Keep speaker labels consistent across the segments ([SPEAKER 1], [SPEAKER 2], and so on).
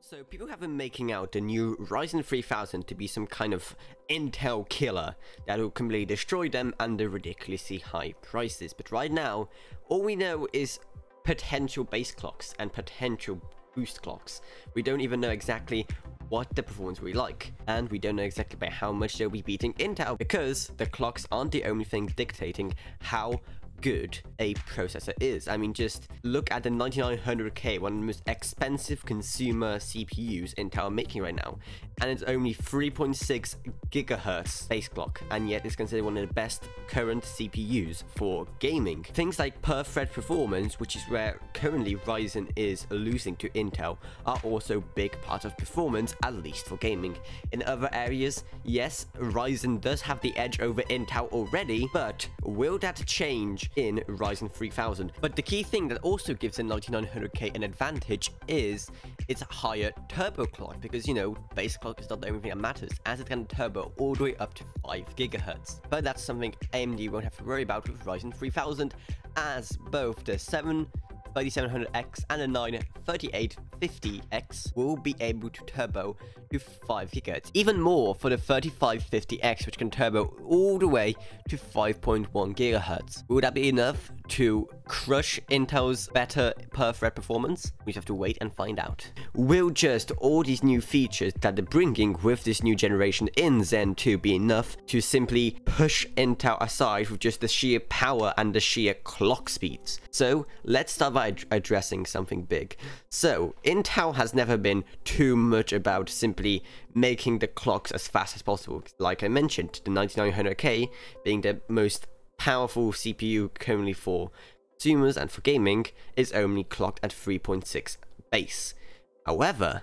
[SPEAKER 1] So people have been making out the new Ryzen 3000 to be some kind of Intel killer that will completely destroy them under ridiculously high prices. But right now, all we know is potential base clocks and potential boost clocks. We don't even know exactly what the performance will be like, and we don't know exactly by how much they'll be beating Intel, because the clocks aren't the only thing dictating how good a processor is. I mean, just look at the 9900K, one of the most expensive consumer CPUs Intel are making right now, and it's only 3.6 gigahertz base clock, and yet it's considered one of the best current CPUs for gaming. Things like per thread performance, which is where currently Ryzen is losing to Intel, are also big part of performance, at least for gaming. In other areas, yes, Ryzen does have the edge over Intel already, but will that change in Ryzen 3000? But the key thing that also gives the 9900K an advantage is its higher turbo clock, because, you know, base clock is not the only thing that matters, as it can turbo all the way up to 5 gigahertz. But that's something AMD won't have to worry about with Ryzen 3000, as both the 3700X and the 3850X will be able to turbo to 5 GHz. Even more for the 3550X, which can turbo all the way to 5.1 GHz. Will that be enough to crush Intel's better per thread performance? We just have to wait and find out. Will just all these new features that they're bringing with this new generation in Zen 2 be enough to simply push Intel aside with just the sheer power and the sheer clock speeds? So let's start by addressing something big. So Intel has never been too much about simply making the clocks as fast as possible. Like I mentioned, the 9900K being the most powerful CPU currently for consumers and for gaming is only clocked at 3.6 base. However,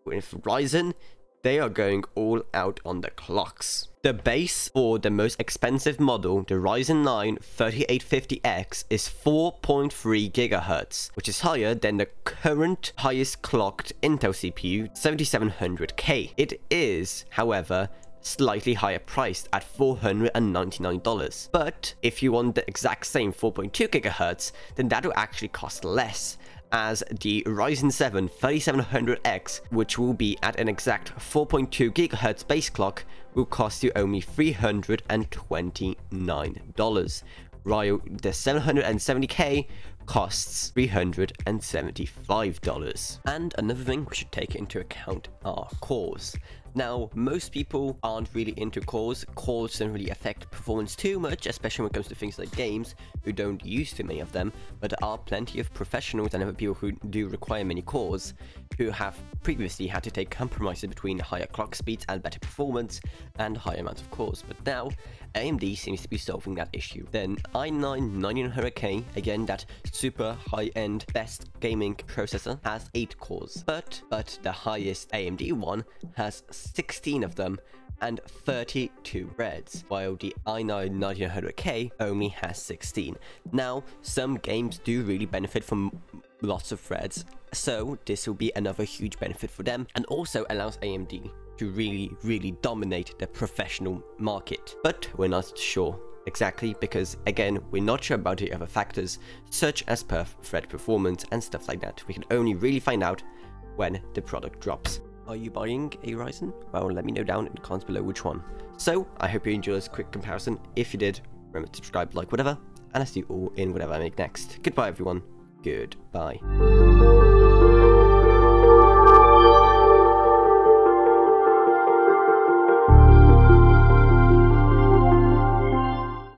[SPEAKER 1] with Ryzen, they are going all out on the clocks. The base for the most expensive model, the Ryzen 9 3850X, is 4.3 GHz, which is higher than the current highest clocked Intel CPU, 7700K. It is, however, slightly higher priced at $499. But if you want the exact same 4.2 GHz, then that will actually cost less, as the Ryzen 7 3700X, which will be at an exact 4.2 GHz base clock, will cost you only $329, while the 770K costs $375. And another thing we should take into account are cores. Now, most people aren't really into cores. Cores don't really affect performance too much, especially when it comes to things like games, who don't use too many of them, but there are plenty of professionals and other people who do require many cores, who have previously had to take compromises between higher clock speeds and better performance, and higher amounts of cores. But now, AMD seems to be solving that issue. Then i9 9900K, again that super high-end best gaming processor, has 8 cores, but the highest AMD one has 16 of them and 32 threads, while the i9 9900K only has 16. Now, some games do really benefit from lots of threads, so this will be another huge benefit for them, and also allows AMD to really dominate the professional market. But we're not sure exactly, because again, we're not sure about the other factors, such as per thread performance and stuff like that. We can only really find out when the product drops. Are you buying a Ryzen? Well, let me know down in the comments below which one. So, I hope you enjoyed this quick comparison. If you did, remember to subscribe, like, whatever, and I'll see you all in whatever I make next. Goodbye, everyone. Goodbye.